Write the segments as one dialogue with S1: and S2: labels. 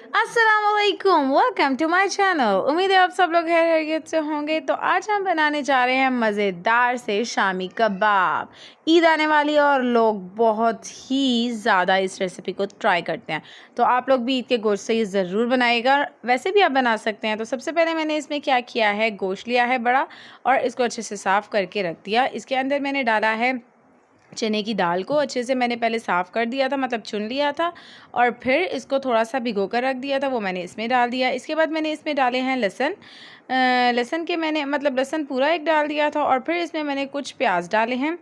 S1: अस्सलामुअलैकुम, welcome to my channel. उम्मीद है आप सब लोग खैरियत से होंगे। तो आज हम बनाने जा रहे हैं मज़ेदार से शामी कबाब। ईद आने वाली है और लोग बहुत ही ज़्यादा इस रेसिपी को ट्राई करते हैं, तो आप लोग भी ईद के गोश्त से ये ज़रूर बनाइएगा। वैसे भी आप बना सकते हैं। तो सबसे पहले मैंने इसमें क्या किया है, गोश्त लिया है बड़ा और इसको अच्छे से साफ़ करके रख दिया। इसके अंदर मैंने डाला है चने की दाल को अच्छे से मैंने पहले साफ़ कर दिया था, मतलब चुन लिया था, और फिर इसको थोड़ा सा भिगो कर रख दिया था, वो मैंने इसमें डाल दिया। इसके बाद मैंने इसमें डाले हैं लहसुन। लहसुन के मैंने मतलब लहसुन पूरा एक डाल दिया था, और फिर इसमें मैंने कुछ प्याज डाले हैं,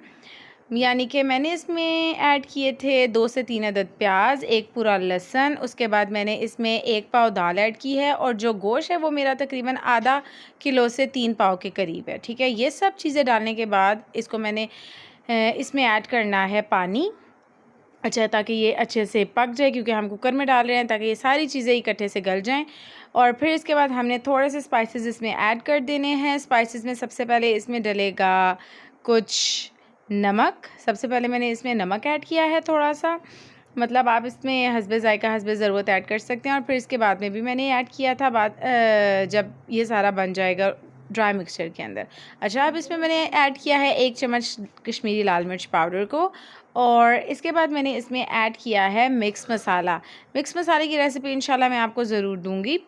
S1: यानी कि मैंने इसमें ऐड किए थे 2 से 3 अदद प्याज, एक पूरा लहसुन। उसके बाद मैंने इसमें 1 पाव दाल ऐड की है, और जो गोश्त है वो मेरा तकरीबन आधा किलो से 3 पाव के करीब है। ठीक है, ये सब चीज़ें डालने के बाद इसको मैंने इसमें ऐड करना है पानी, अच्छा, ताकि ये अच्छे से पक जाए, क्योंकि हम कुकर में डाल रहे हैं, ताकि ये सारी चीज़ें इकट्ठे से गल जाएं। और फिर इसके बाद हमने थोड़े से स्पाइसेस इसमें ऐड कर देने हैं। स्पाइसेस में सबसे पहले इसमें डलेगा कुछ नमक। सबसे पहले मैंने इसमें नमक ऐड किया है थोड़ा सा, मतलब आप इसमें हस्बे ज़ायका हस्बे ज़रूरत ऐड कर सकते हैं। और फिर इसके बाद में भी मैंने ऐड किया था जब ये सारा बन जाएगा ड्राई मिक्सचर के अंदर। अच्छा, अब इसमें मैंने ऐड किया है 1 चम्मच कश्मीरी लाल मिर्च पाउडर को, और इसके बाद मैंने इसमें ऐड किया है मिक्स मसाला। मिक्स मसाले की रेसिपी इंशाल्लाह मैं आपको ज़रूर दूंगी।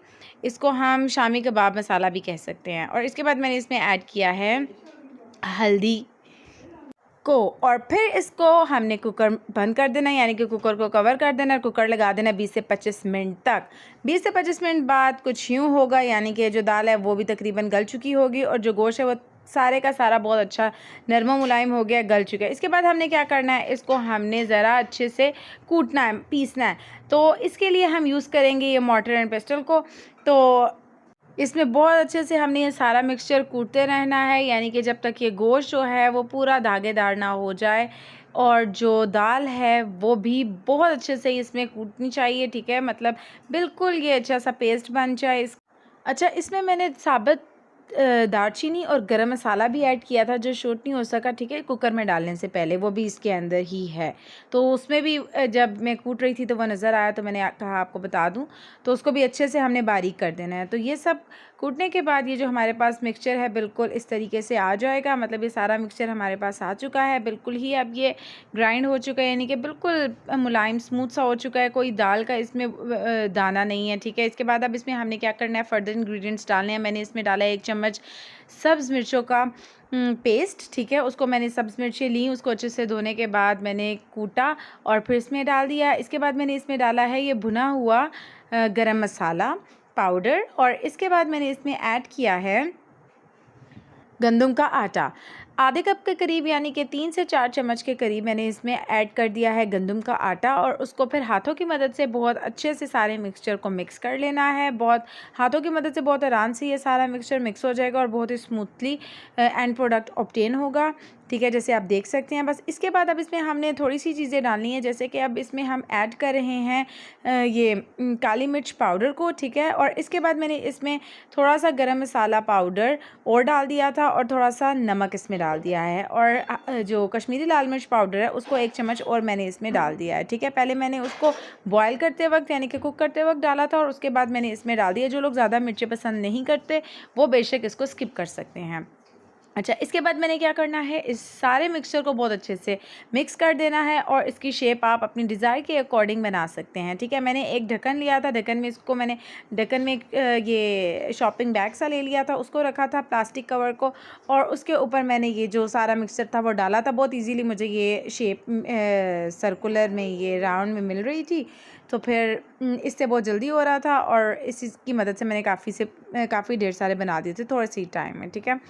S1: इसको हम शामी कबाब मसाला भी कह सकते हैं। और इसके बाद मैंने इसमें ऐड किया है हल्दी को, और फिर इसको हमने कुकर बंद कर देना, यानी कि कुकर को कवर कर देना, कुकर लगा देना 20 से 25 मिनट तक। 20 से 25 मिनट बाद कुछ यूँ होगा, यानी कि जो दाल है वो भी तकरीबन गल चुकी होगी, और जो गोश्त है वो सारे का सारा बहुत अच्छा नरम मुलायम हो गया, गल चुका है। इसके बाद हमने क्या करना है, इसको हमने ज़रा अच्छे से कूटना है, पीसना है। तो इसके लिए हम यूज़ करेंगे ये मॉर्टर एंड पेस्टल को। तो इसमें बहुत अच्छे से हमने ये सारा मिक्सचर कूटते रहना है, यानी कि जब तक ये गोश्त जो है वो पूरा दागेदार ना हो जाए, और जो दाल है वो भी बहुत अच्छे से इसमें कूटनी चाहिए। ठीक है, मतलब बिल्कुल ये अच्छा सा पेस्ट बन जाए। अच्छा, इसमें मैंने साबुत दालचीनी और गरम मसाला भी ऐड किया था, जो शूट नहीं हो सका, ठीक है, कुकर में डालने से पहले, वो भी इसके अंदर ही है। तो उसमें भी जब मैं कूट रही थी तो वह नज़र आया, तो मैंने कहा आपको बता दूं। तो उसको भी अच्छे से हमने बारीक कर देना है। तो ये सब कूटने के बाद ये जो हमारे पास मिक्सचर है बिल्कुल इस तरीके से आ जाएगा, मतलब ये सारा मिक्सचर हमारे पास आ चुका है, बिल्कुल ही अब ये ग्राइंड हो चुका है, यानी कि बिल्कुल मुलायम स्मूथ सा हो चुका है, कोई दाल का इसमें दाना नहीं है। ठीक है, इसके बाद अब इसमें हमने क्या करना है, फर्दर इंग्रेडिएंट्स डालने हैं। मैंने इसमें डाला 1 चम्मच सब्ज़ मिर्चों का पेस्ट। ठीक है, उसको मैंने सब्ज़ मिर्चें ली, उसको अच्छे से धोने के बाद मैंने कूटा और फिर इसमें डाल दिया। इसके बाद मैंने इसमें डाला है ये भुना हुआ गरम मसाला पाउडर, और इसके बाद मैंने इसमें ऐड किया है गंदम का आटा, आधे कप के करीब, यानी कि 3 से 4 चम्मच के करीब मैंने इसमें ऐड कर दिया है गंदम का आटा। और उसको फिर हाथों की मदद से बहुत अच्छे से सारे मिक्सचर को मिक्स कर लेना है। बहुत हाथों की मदद से बहुत आराम से ये सारा मिक्सचर मिक्स हो जाएगा, और बहुत ही स्मूथली एंड प्रोडक्ट ऑब्टेन होगा। ठीक है, जैसे आप देख सकते हैं। बस इसके बाद अब इसमें हमने थोड़ी सी चीज़ें डालनी है, जैसे कि अब इसमें हम ऐड कर रहे हैं ये काली मिर्च पाउडर को। ठीक है, और इसके बाद मैंने इसमें थोड़ा सा गरम मसाला पाउडर और डाल दिया था, और थोड़ा सा नमक इसमें डाल दिया है, और जो कश्मीरी लाल मिर्च पाउडर है उसको 1 चम्मच और मैंने इसमें डाल दिया है। ठीक है, पहले मैंने उसको बॉयल करते वक्त, यानी कि कुक करते वक्त डाला था, और उसके बाद मैंने इसमें डाल दिया। जो लोग ज़्यादा मिर्चें पसंद नहीं करते वो बेशक इसको स्किप कर सकते हैं। अच्छा, इसके बाद मैंने क्या करना है, इस सारे मिक्सचर को बहुत अच्छे से मिक्स कर देना है, और इसकी शेप आप अपनी डिज़ायर के अकॉर्डिंग बना सकते हैं। ठीक है, मैंने एक ढक्कन लिया था, ढक्कन में ये शॉपिंग बैग सा ले लिया था, उसको रखा था प्लास्टिक कवर को, और उसके ऊपर मैंने ये जो सारा मिक्सचर था वो डाला था। बहुत ईजीली मुझे ये शेप सर्कुलर में, ये राउंड में मिल रही थी, तो फिर इससे बहुत जल्दी हो रहा था, और इस चीज़ की मदद से मैंने काफ़ी ढेर सारे बना दिए थे थोड़े सी टाइम में। ठीक है,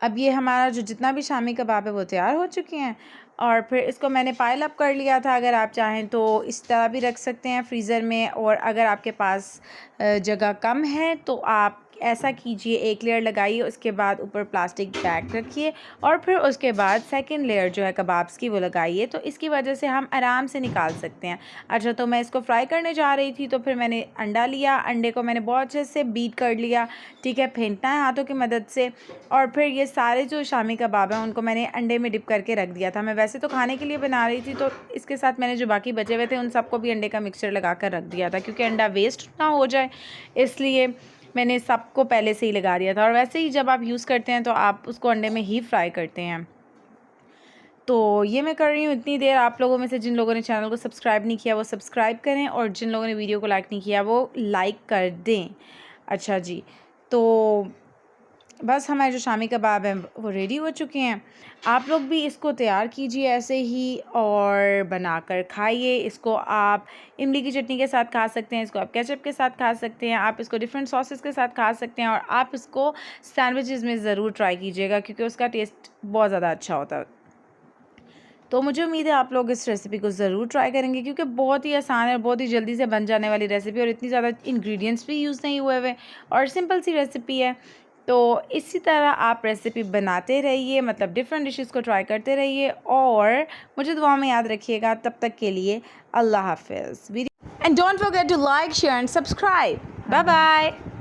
S1: अब ये हमारा जो जितना भी शामी कबाब है वो तैयार हो चुके हैं, और फिर इसको मैंने पाइल अप कर लिया था। अगर आप चाहें तो इस तरह भी रख सकते हैं फ्रीज़र में, और अगर आपके पास जगह कम है तो आप ऐसा कीजिए, एक लेयर लगाइए, उसके बाद ऊपर प्लास्टिक बैग रखिए और फिर उसके बाद सेकंड लेयर जो है कबाब्स की वो लगाइए, तो इसकी वजह से हम आराम से निकाल सकते हैं। अच्छा, तो मैं इसको फ्राई करने जा रही थी तो फिर मैंने अंडा लिया, अंडे को मैंने बहुत अच्छे से बीट कर लिया, ठीक है, फेंटना है हाथों की मदद से। और फिर ये सारे जो शामी कबाब हैं उनको मैंने अंडे में डिप करके रख दिया था। मैं वैसे तो खाने के लिए बना रही थी, तो इसके साथ मैंने जो बाकी बचे हुए थे उन सबको भी अंडे का मिक्सचर लगा कर रख दिया था, क्योंकि अंडा वेस्ट ना हो जाए, इसलिए मैंने सबको पहले से ही लगा दिया था। और वैसे ही जब आप यूज़ करते हैं तो आप उसको अंडे में ही फ्राई करते हैं। तो ये मैं कर रही हूँ इतनी देर। आप लोगों में से जिन लोगों ने चैनल को सब्सक्राइब नहीं किया वो सब्सक्राइब करें, और जिन लोगों ने वीडियो को लाइक नहीं किया वो लाइक कर दें। अच्छा जी, तो बस हमारे जो शामी कबाब हैं वो रेडी हो चुके हैं। आप लोग भी इसको तैयार कीजिए ऐसे ही और बनाकर खाइए। इसको आप इमली की चटनी के साथ खा सकते हैं, इसको आप केचप के साथ खा सकते हैं, आप इसको डिफरेंट सॉसेस के साथ खा सकते हैं, और आप इसको सैंडविचेस में ज़रूर ट्राई कीजिएगा, क्योंकि उसका टेस्ट बहुत ज़्यादा अच्छा होता है। तो मुझे उम्मीद है आप लोग इस रेसिपी को ज़रूर ट्राई करेंगे, क्योंकि बहुत ही आसान है और बहुत ही जल्दी से बन जाने वाली रेसिपी, और इतनी ज़्यादा इंग्रेडिएंट्स भी यूज़ नहीं हुए हुए और सिंपल सी रेसिपी है। तो इसी तरह आप रेसिपी बनाते रहिए, मतलब डिफरेंट डिशेस को ट्राई करते रहिए, और मुझे दुआ में याद रखिएगा। तब तक के लिए अल्लाह हाफिज़। And don't forget to like, share and subscribe. Bye bye.